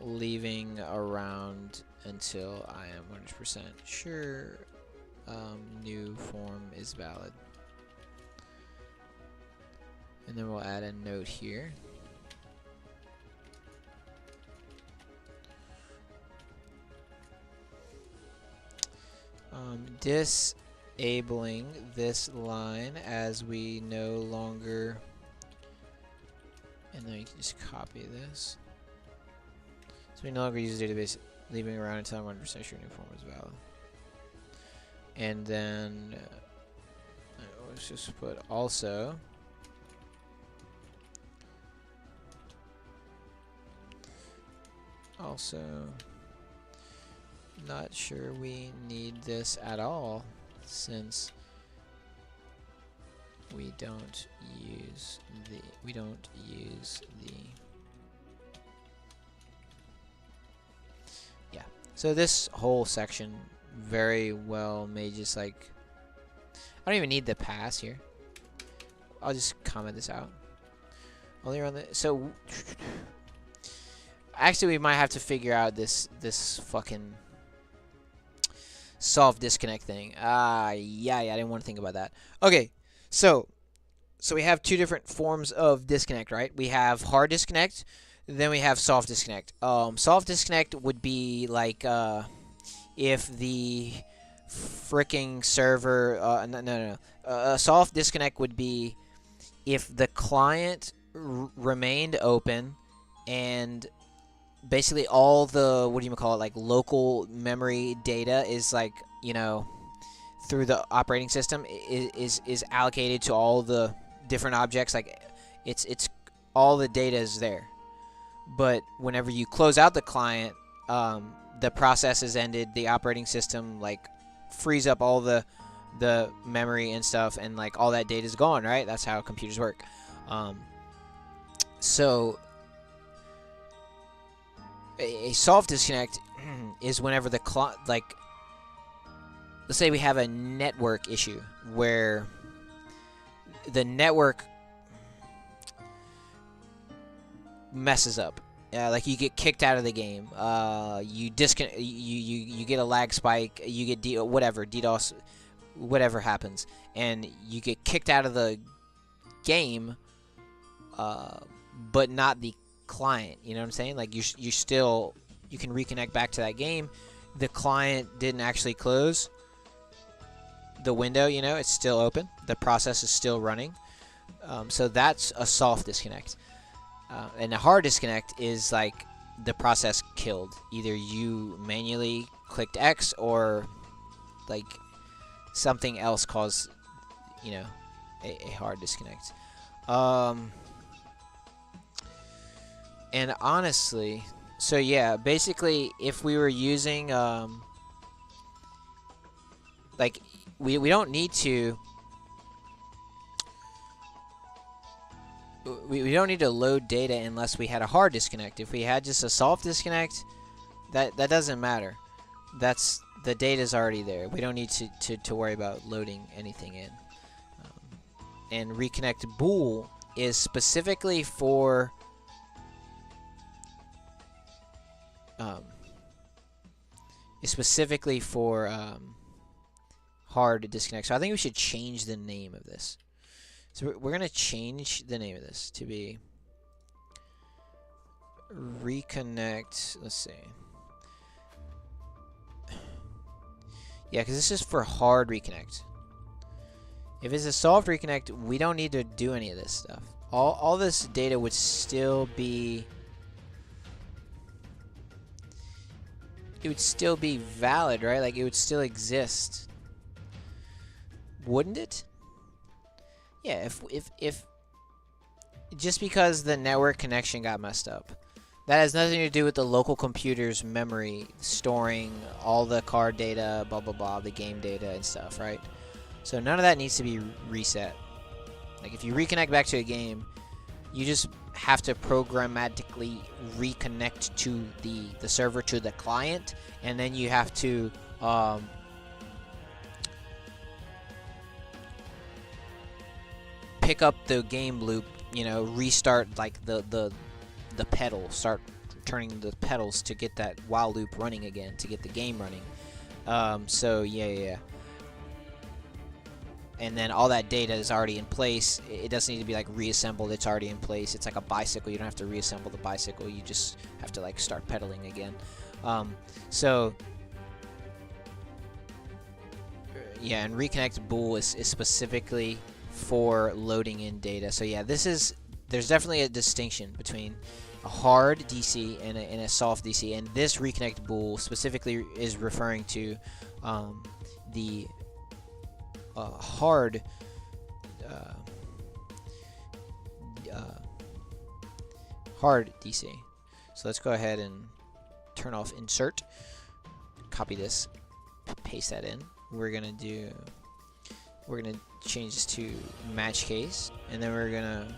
Speaker 1: leaving around until I am 100% sure new form is valid. And then we'll add a note here. Disabling this line as we no longer, and then you can just copy this. So we no longer use the database, leaving around until I'm 100% sure new form is valid. And then let's just put also not sure we need this at all since we don't use the yeah. So this whole section very well may just like, I don't even need the pass here. I'll just comment this out. Only run the, so actually we might have to figure out this fucking solve disconnect thing. Yeah, I didn't want to think about that. Okay, so So we have two different forms of disconnect, right? We have hard disconnect, then we have soft disconnect. Soft disconnect would be like if the freaking server. No. A soft disconnect would be if the client remained open and basically all the, what do you call it, like local memory data is like, through the operating system is allocated to all the different objects. Like it's all the data is there. But whenever you close out the client, the process is ended. The operating system like frees up all the memory and stuff, and like all that data is gone. Right? That's how computers work. So a soft disconnect is whenever the let's say we have a network issue where the network messes up. Like you get kicked out of the game. You get a lag spike. You get DDoS, whatever happens, and you get kicked out of the game, but not the client. You know what I'm saying? Like you can reconnect back to that game. The client didn't actually close the window. It's still open. The process is still running. So that's a soft disconnect. And a hard disconnect is like the process killed. Either you manually clicked X or like something else caused, a hard disconnect. And honestly, so yeah, basically if we were using like we don't need to we don't need to load data unless we had a hard disconnect. If we had just a soft disconnect, that doesn't matter. That's the data's already there. We don't need to worry about loading anything in. And reconnect bool is specifically for hard disconnect. So I think we should change the name of this. So we're going to change the name of this to be reconnect. Let's see. Yeah, because this is for hard reconnect. If it's a soft reconnect, we don't need to do any of this stuff. All this data would still be... It would still be valid, right? Like, it would still exist. Wouldn't it? Yeah, if just because the network connection got messed up, that has nothing to do with the local computer's memory storing all the card data, blah blah blah, the game data and stuff, right? So none of that needs to be reset. Like if you reconnect back to a game, you just have to programmatically reconnect to the server, to the client, and then you have to pick up the game loop, restart like the pedal, start turning the pedals to get that while loop running again, to get the game running. So yeah. And then all that data is already in place. It doesn't need to be like reassembled. It's already in place. It's like a bicycle. You don't have to reassemble the bicycle. You just have to like start pedaling again. So yeah, and reconnect bool is specifically for loading in data. So yeah, there's definitely a distinction between a hard DC and a soft DC, and this reconnect bool specifically is referring to the hard hard DC. So let's go ahead and turn off insert, copy this, paste that in. We're gonna change this to match case, and then we're gonna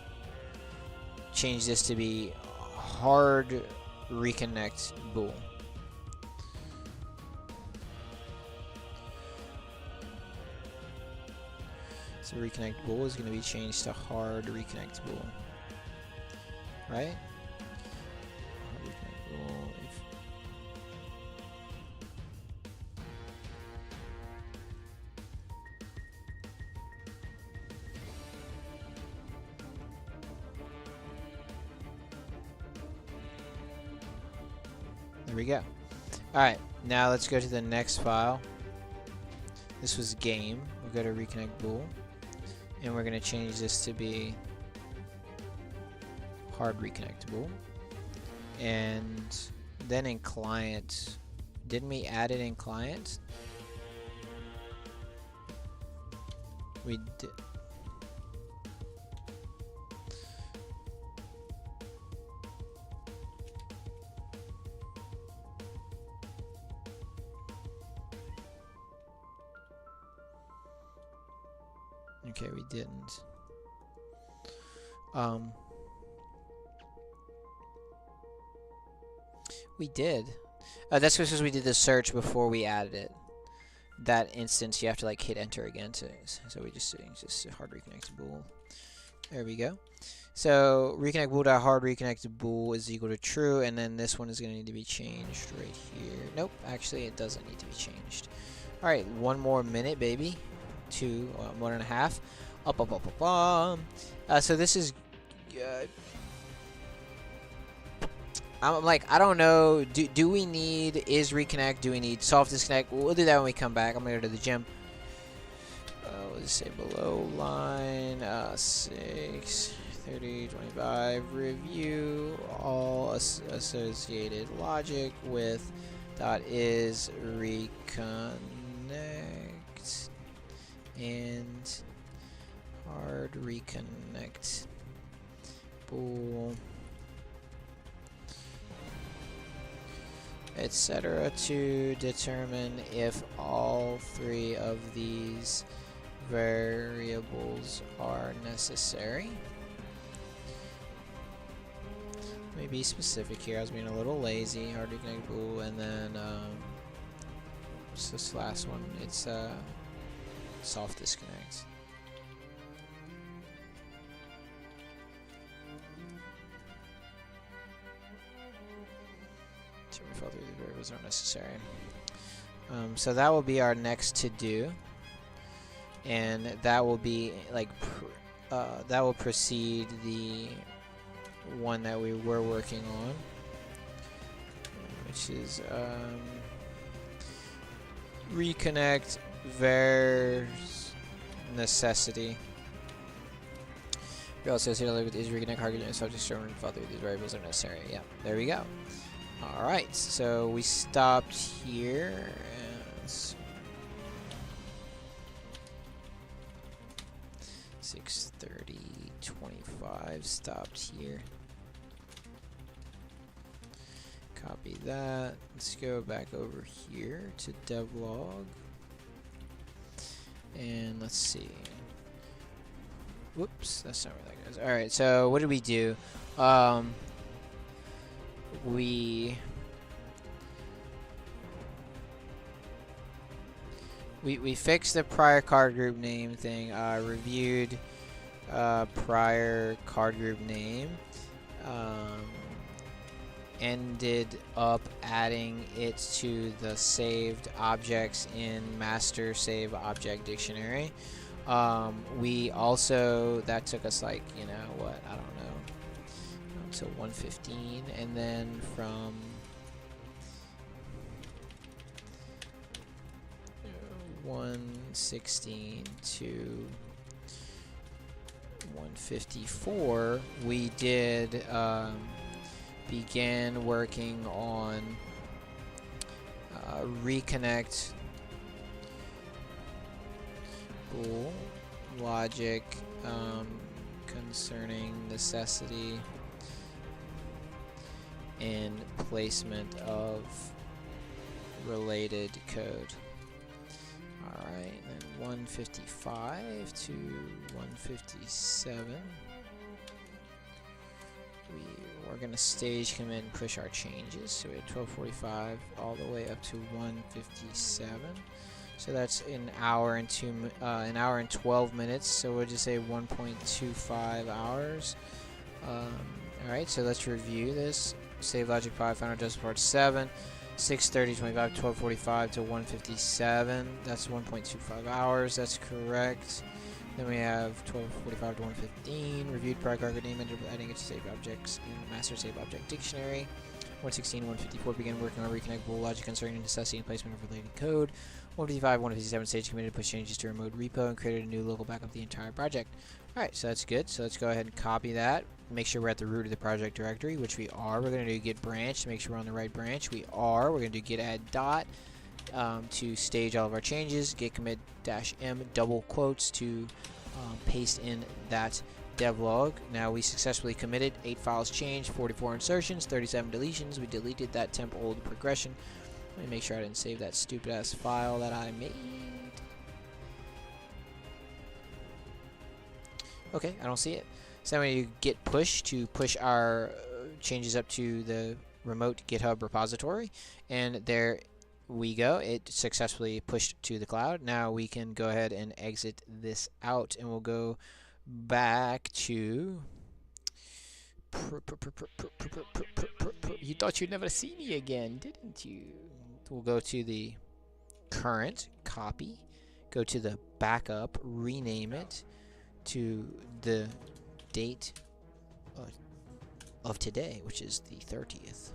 Speaker 1: change this to be hard reconnect bool. So reconnect bool is going to be changed to hard reconnect bool, right? Hard reconnect bool. There we go. Alright, now let's go to the next file. This was game. We'll go to reconnect bool. And we're going to change this to be hard reconnectable. And then in client, didn't we add it in client? We did. Okay, we didn't. We did. That's because we did the search before we added it. That instance, you have to like hit enter again to. So we just hard reconnect bool. There we go. So reconnect bool.hard reconnect bool is equal to true, and then this one is going to need to be changed right here. Nope, actually it doesn't need to be changed. All right, 1 more minute, baby. 1.5. So this is. I'm like, I don't know. Do we need is reconnect? Do we need soft disconnect? We'll do that when we come back. I'm gonna go to the gym. Let's say below line 6 30 25 review all associated logic with .is reconnect and hard reconnect bool, etc. to determine if all 3 of these variables are necessary. Let me be specific here. I was being a little lazy. Hard reconnect bool, and then what's this last one? It's soft disconnect. All 3 of the variables are necessary. So that will be our next to do, and that will be like that will precede the one that we were working on, which is reconnect vers necessity. We also associated with is reconnect hard reconnect subject determine if all 3 of these variables are necessary. Yeah, there we go. Alright, so we stopped here. 6:30:25 stopped here. Copy that. Let's go back over here to devlog. And let's see. Whoops, that's not where that goes. Alright, so what did we do? We fixed the prior card group name thing, reviewed prior card group name, ended up adding it to the saved objects in master save object dictionary. We also, that took us like, you know what, I don't know, to 115, and then from 116 to 154, we did began working on reconnect bool logic concerning necessity and placement of related code. Alright, then 155 to 157. We're going to stage commit and push our changes. So we had 1245 all the way up to 157. So that's an hour and 12 minutes. So we'll just say 1.25 hours. Alright, so let's review this. Save logic 5, final adjustment part 7. 6:30:25, 12:45 to 1:57. That's 1.25 hours. That's correct. Then we have 12:45 to 1:15. Reviewed prior card name, ended up adding it to save objects in master save object dictionary. 116, 154 begin working on reconnectable logic concerning necessity and placement of related code. 155, 157 stage committed to push changes to remote repo and created a new local backup of the entire project. Alright, so that's good. So let's go ahead and copy that. Make sure we're at the root of the project directory, which we are. We're going to do git branch to make sure we're on the right branch. We are. We're going to do git add dot to stage all of our changes. Git commit -m double quotes to paste in that devlog. Now we successfully committed 8 files changed, 44 insertions, 37 deletions. We deleted that temp old progression. Let me make sure I didn't save that stupid ass file that I made. Okay, I don't see it. So I'm going to git push to push our changes up to the remote GitHub repository, and there we go. It successfully pushed to the cloud. Now we can go ahead and exit this out, and we'll go back to... You thought you'd never see me again, didn't you? We'll go to the current, copy, go to the backup, rename it to the date of today, which is the 30th.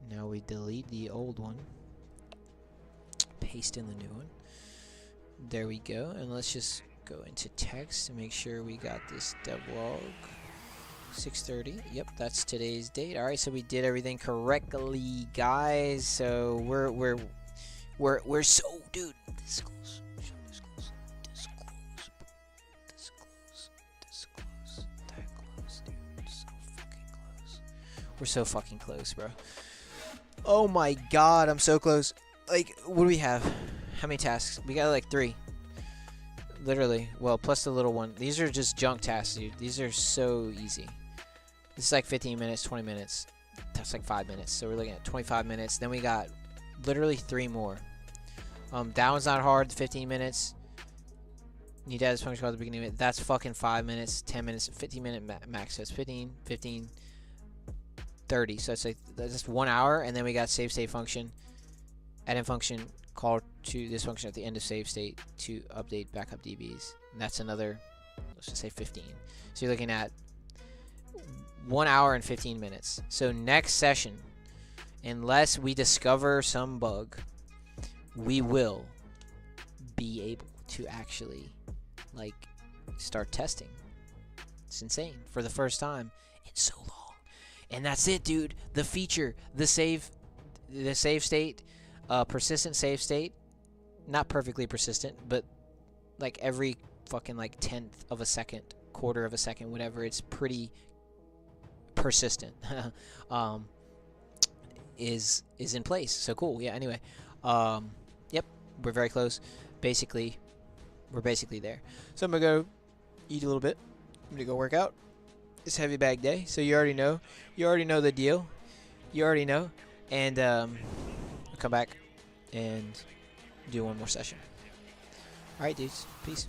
Speaker 1: Now we delete the old one, paste in the new one. There we go, and let's just go into text to make sure we got this devlog 6:30. Yep, that's today's date. All right, so we did everything correctly, guys. So we're so, dude, this close. This close. This close. This close. This close. That close, dude. So fucking close. We're so fucking close, bro. Oh my god, I'm so close. Like, what do we have? How many tasks? We got like 3. Literally. Well, plus the little one. These are just junk tasks, dude. These are so easy. This is like 15 minutes, 20 minutes. That's like 5 minutes. So we're looking at 25 minutes. Then we got literally 3 more. That one's not hard. 15 minutes. Need to add this function called at the beginning of it. That's fucking 5 minutes, 10 minutes, 15 minute max. So it's 15, 15, 30. So it's like that's 1 hour. And then we got save state function, add in function, call to this function at the end of save state to update backup DBs. And that's another, let's just say 15. So you're looking at 1 hour and 15 minutes. So next session, unless we discover some bug, we will be able to actually like start testing. It's insane for the first time in so long. And that's it, dude. The feature, the save state, persistent save state, not perfectly persistent, but like every fucking like 10th of a second, quarter of a second, whatever, it's pretty persistent. is in place. So cool. Yeah, anyway. Yep, we're very close. We're basically there. So I'm gonna go eat a little bit. I'm gonna go work out. It's heavy bag day, so you already know. You already know the deal. You already know. And I'll come back and do one more session. Alright, dudes. Peace.